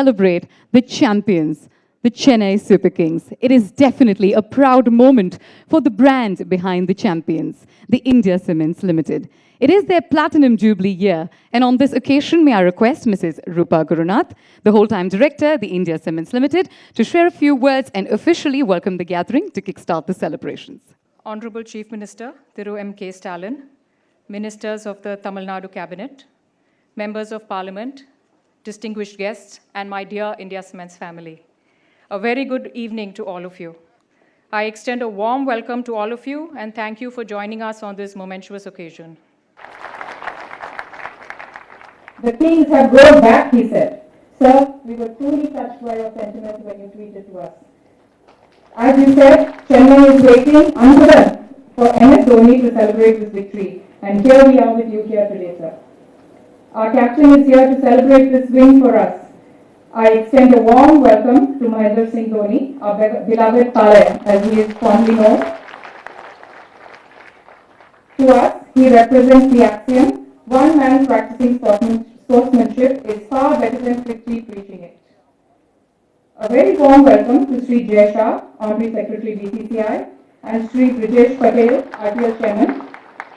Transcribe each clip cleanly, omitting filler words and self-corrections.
celebrate the champions, the Chennai Super Kings. It is definitely a proud moment for the brand behind the champions, the India Cements Limited. It is their Platinum Jubilee year, and on this occasion, may I request Mrs. Rupa Gurunath, the whole-time director, the India Cements Limited, to share a few words and officially welcome the gathering to kickstart the celebrations. Honorable Chief Minister, Thiru M.K. Stalin, Ministers of the Tamil Nadu Cabinet, Members of Parliament, distinguished guests, and my dear India Cements family. A very good evening to all of you. I extend a warm welcome to all of you and thank you for joining us on this momentous occasion. The Kings have grown back, he said. Sir, we were truly touched by your sentiments when you tweeted to us. As you said, Chennai is waiting until for MS Dhoni to celebrate this victory. And here we are with you here today, sir. Our captain is here to celebrate this win for us. I extend a warm welcome to Mahendra Singh Dhoni, our beloved Kale, as he is fondly known. To us, he represents the axiom, one man practicing sportsmanship is far better than 50 preaching it. A very warm welcome to Sri Jay Shah, Honorary Secretary BCCI, and Sri Brijesh Patel, RTL Chairman.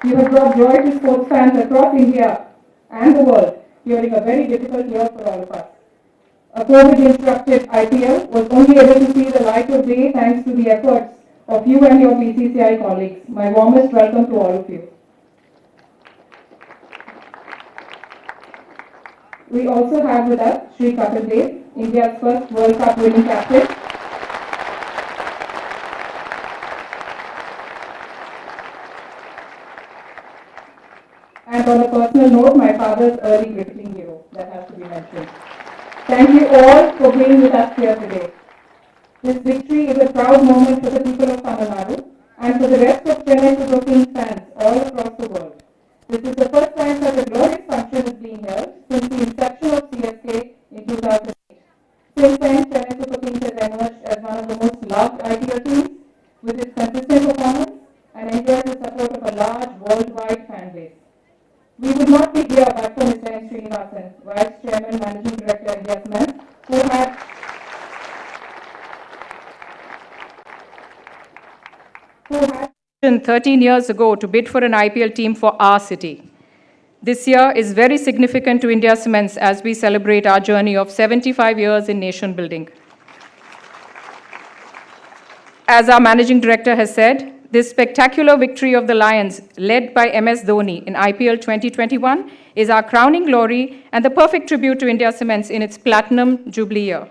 You have brought joy to sports fans across India and the world during a very difficult year for all of us. A COVID-interrupted IPL was only able to see the light of day thanks to the efforts of you and your BCCI colleagues. My warmest welcome to all of you. We also have with us Sri Kapil Dev, India's first World Cup winning captain. And on a personal note, my father's early cricketing hero, that has to be mentioned. Thank you all for being with us here today. This victory is a proud moment for the people of Tamil Nadu and for the rest of Chennai Super Kings fans all across the world. This is the first time such a glorious function is being held since the inception of CSK in 2008. Since then, Chennai Super Kings has emerged as one of the most loved IPL teams with its consistent performance and enjoys the support of a large worldwide fan base. We would not be here but for Mr. N. Srinivasan, Vice Chairman, Managing Director, India Cements, who had 13 years ago to bid for an IPL team for our city. This year is very significant to India Cements as we celebrate our journey of 75 years in nation building. As our Managing Director has said, this spectacular victory of the Lions, led by MS Dhoni in IPL 2021, is our crowning glory and the perfect tribute to India Cements in its Platinum Jubilee year.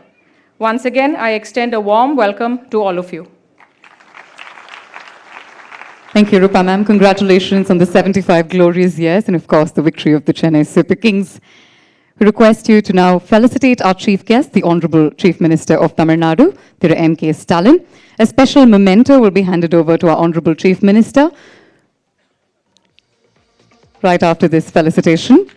Once again, I extend a warm welcome to all of you. Thank you, Rupa ma'am. Congratulations on the 75 glorious years and, of course, the victory of the Chennai Super Kings. We request you to now felicitate our chief guest, the Honorable Chief Minister of Tamil Nadu, Thiru M.K. Stalin. A special memento will be handed over to our Honorable Chief Minister right after this felicitation.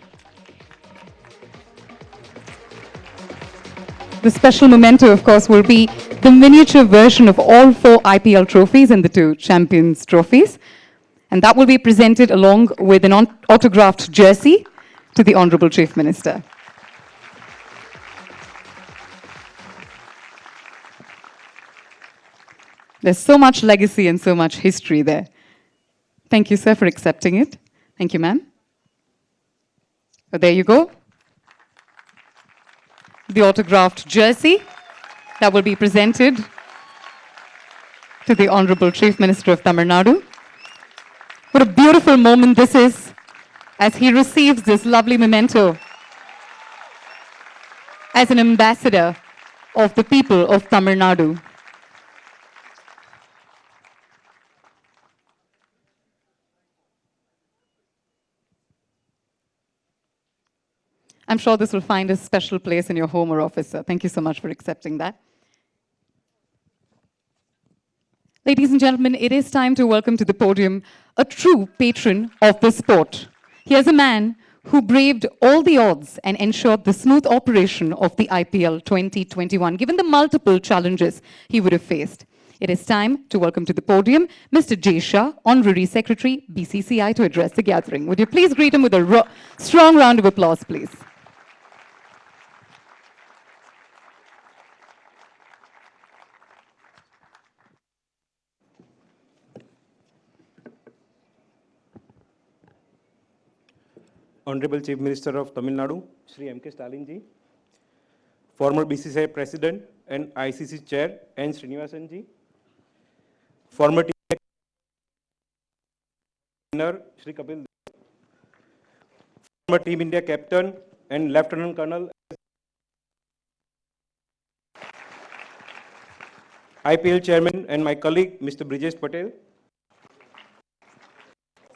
The special memento, of course, will be the miniature version of all 4 IPL trophies and the 2 Champions trophies. And that will be presented along with an autographed jersey to the Honorable Chief Minister. There's so much legacy and so much history there. Thank you, sir, for accepting it. Thank you, ma'am. So there you go. The autographed jersey that will be presented to the Honorable Chief Minister of Tamil Nadu. What a beautiful moment this is as he receives this lovely memento as an ambassador of the people of Tamil Nadu. I'm sure this will find a special place in your home or office, sir. Thank you so much for accepting that. Ladies and gentlemen, it is time to welcome to the podium a true patron of the sport. Here's a man who braved all the odds and ensured the smooth operation of the IPL 2021, given the multiple challenges he would have faced. It is time to welcome to the podium Mr. Jay Shah, Honorary Secretary, BCCI, to address the gathering. Would you please greet him with a strong round of applause, please? Honorable Chief Minister of Tamil Nadu, Shri M.K. Stalin ji, former BCCI President and ICC Chair N. Srinivasan ji, former team trainer Shri Kapil Dev, former Team India Captain and Lieutenant Colonel IPL Chairman and my colleague Mr. Brijesh Patel,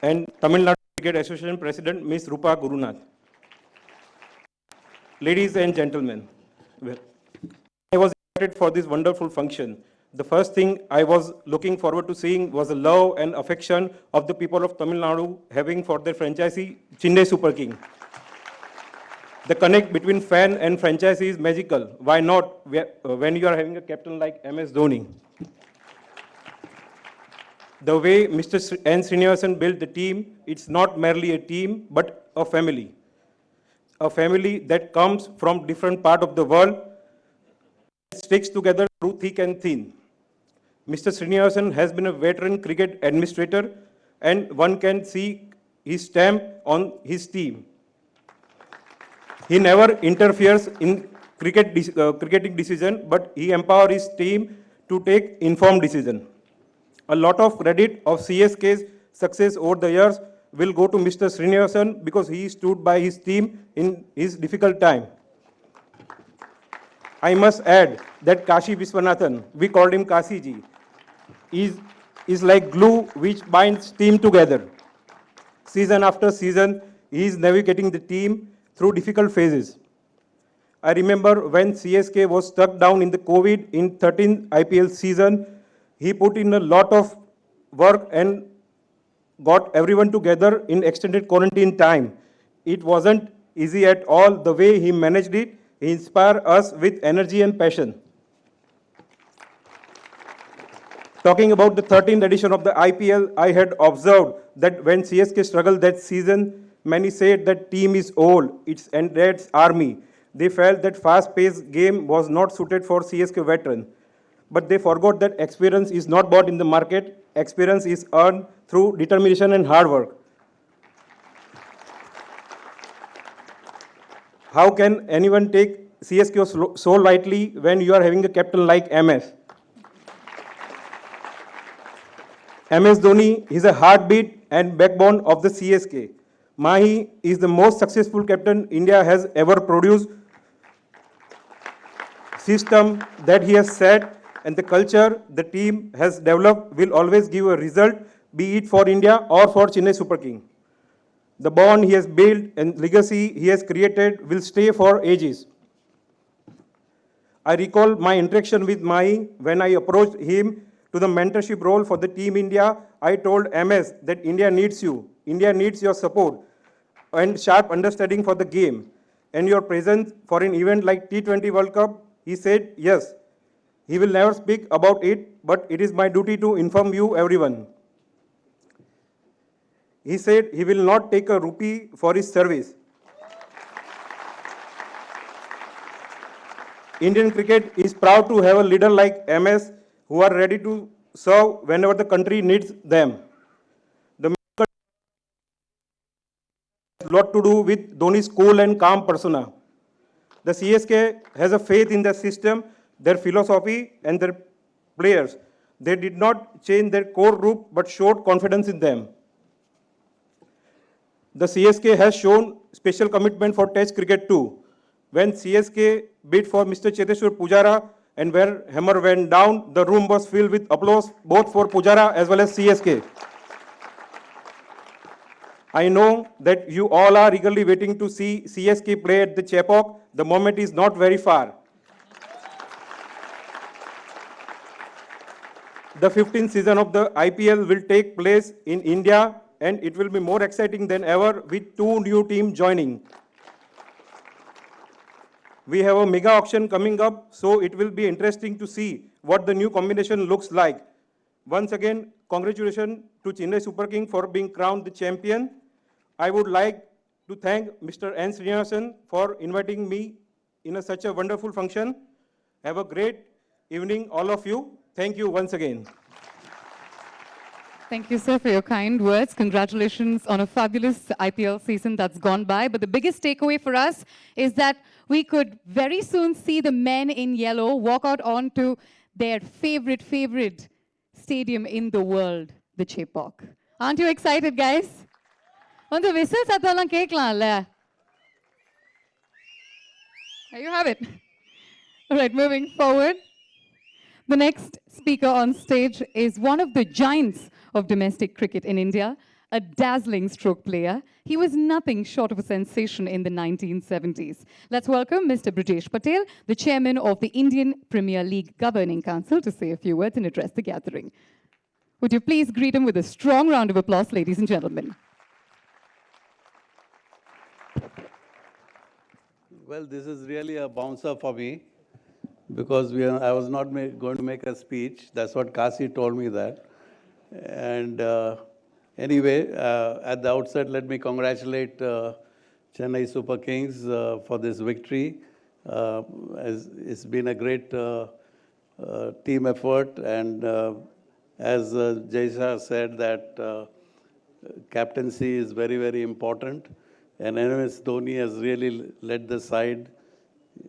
and Tamil Nadu Cricket Association President Ms. Rupa Gurunath. Ladies and gentlemen, I was invited for this wonderful function. The first thing I was looking forward to seeing was the love and affection of the people of Tamil Nadu having for their franchisee Chennai Super King. The connect between fan and franchisee is magical. Why not when you are having a captain like MS Dhoni? The way Mr. N. Srinivasan built the team, it's not merely a team, but a family. A family that comes from different parts of the world, sticks together through thick and thin. Mr. Srinivasan has been a veteran cricket administrator, and one can see his stamp on his team. He never interferes in cricketing decision, but he empowers his team to take informed decision. A lot of credit of CSK's success over the years will go to Mr. Srinivasan because he stood by his team in his difficult time. I must add that Kashi Viswanathan, we called him Kasi ji, is like glue which binds team together. Season after season, he is navigating the team through difficult phases. I remember when CSK was stuck down in the COVID in 13th IPL season, he put in a lot of work and got everyone together in extended quarantine time. It wasn't easy at all the way he managed it. He inspired us with energy and passion. Talking about the 13th edition of the IPL, I had observed that when CSK struggled that season, many said that team is old, it's Andred's army. They felt that fast-paced game was not suited for CSK veteran. But they forgot that experience is not bought in the market. Experience is earned through determination and hard work. How can anyone take CSK so lightly when you are having a captain like MS? MS Dhoni is a heartbeat and backbone of the CSK. Mahi is the most successful captain India has ever produced. System that he has set and the culture the team has developed will always give a result, be it for India or for Chennai Super King. The bond he has built and legacy he has created will stay for ages. I recall my interaction with Mahi when I approached him to the mentorship role for the Team India. I told MS that India needs you. India needs your support and sharp understanding for the game. And your presence for an event like T20 World Cup, he said yes. He will never speak about it, but it is my duty to inform you everyone. He said he will not take a rupee for his service. Indian cricket is proud to have a leader like MS who are ready to serve whenever the country needs them. The has a lot to do with Dhoni's cool and calm persona. The CSK has a faith in the system, their philosophy and their players. They did not change their core group but showed confidence in them. The CSK has shown special commitment for Test cricket too. When CSK bid for Mr. Cheteshwar Pujara and where hammer went down, the room was filled with applause both for Pujara as well as CSK. I know that you all are eagerly waiting to see CSK play at the Chepauk. The moment is not very far. The 15th season of the IPL will take place in India and it will be more exciting than ever with 2 new teams joining. We have a mega auction coming up, so it will be interesting to see what the new combination looks like. Once again, congratulations to Chennai Super King for being crowned the champion. I would like to thank Mr. N. Srinivasan for inviting me in such a wonderful function. Have a great evening, all of you. Thank you once again. Thank you, sir, for your kind words. Congratulations on a fabulous IPL season that's gone by. But the biggest takeaway for us is that we could very soon see the men in yellow walk out onto their favorite stadium in the world, the Chepauk. Aren't you excited, guys? On the whistle, satalang kekla. There you have it. All right, moving forward. The next speaker on stage is one of the giants of domestic cricket in India, a dazzling stroke player. He was nothing short of a sensation in the 1970s. Let's welcome Mr. Brijesh Patel, the chairman of the Indian Premier League Governing Council, to say a few words and address the gathering. Would you please greet him with a strong round of applause, ladies and gentlemen? Well, this is really a bouncer for me because I was not going to make a speech. That's what Kasi told me that. And anyway, at the outset, let me congratulate Chennai Super Kings for this victory. It's been a great team effort, and as Jaisha said, that captaincy is very important. And MS Dhoni has really led the side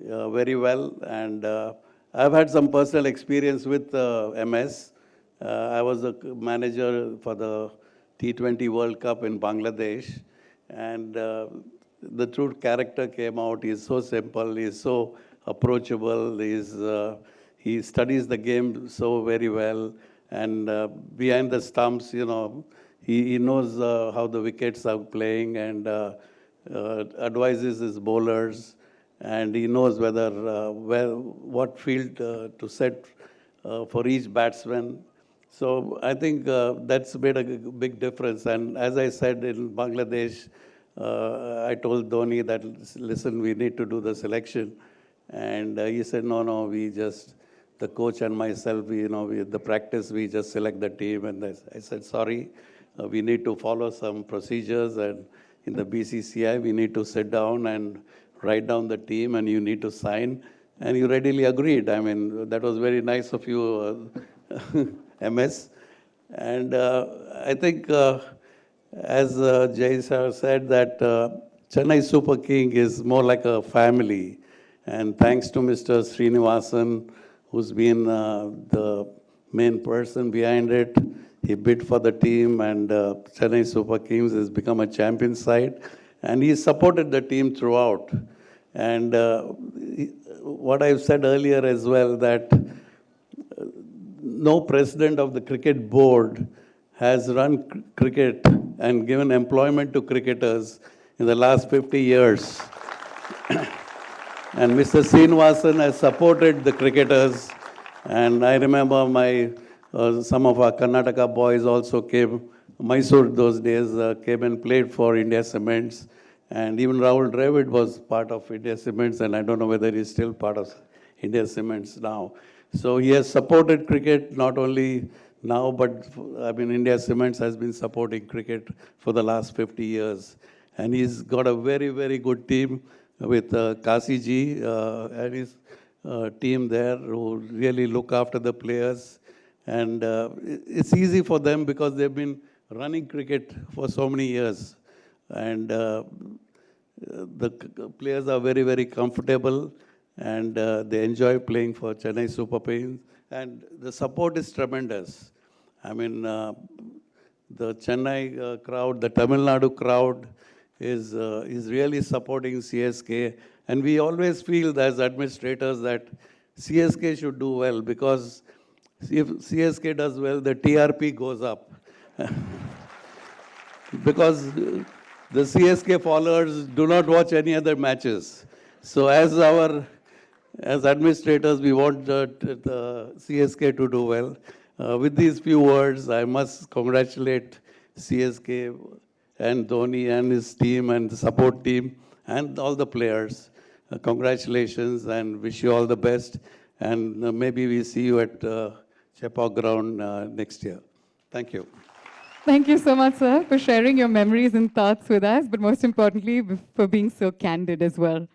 very well. And I've had some personal experience with MS. I was a manager for the T20 World Cup in Bangladesh. And the true character came out. He's so simple, he's so approachable, he studies the game so very well. And behind the stumps, you know, he knows how the wickets are playing, and advises his bowlers, and he knows what field to set for each batsman. So I think that's made a big difference. And as I said in Bangladesh, I told Dhoni that, listen, we need to do the selection. And he said, no, the coach and myself, the practice, we just select the team. And I said, sorry, we need to follow some procedures, and in the BCCI, we need to sit down and write down the team, and you need to sign. And you readily agreed. I mean, that was very nice of you, MS. And I think, as Jay sir said, that Chennai Super King is more like a family. And thanks to Mr. Srinivasan, who's been the main person behind it. He bid for the team, and Chennai Super Kings has become a champion side. And he supported the team throughout. And what I've said earlier as well, that no president of the cricket board has run cricket and given employment to cricketers in the last 50 years. And Mr. Srinivasan has supported the cricketers. And I remember some of our Karnataka boys also came, Mysore those days, came and played for India Cements. And even Rahul Dravid was part of India Cements, and I don't know whether he's still part of India Cements now. So he has supported cricket not only now, but I mean, India Cements has been supporting cricket for the last 50 years. And he's got a very good team with Kasi ji and his team there who really look after the players. And it's easy for them because they've been running cricket for so many years. And the players are very comfortable, and they enjoy playing for Chennai Super Kings. And the support is tremendous. I mean, the Chennai crowd, the Tamil Nadu crowd is really supporting CSK. And we always feel as administrators that CSK should do well, because if CSK does well, the TRP goes up. Because the CSK followers do not watch any other matches. So as administrators, we want the CSK to do well. With these few words, I must congratulate CSK and Dhoni and his team and the support team and all the players. Congratulations, and wish you all the best. And maybe we see you at Chepauk ground next year. Thank you. Thank you so much, sir, for sharing your memories and thoughts with us, but most importantly, for being so candid as well.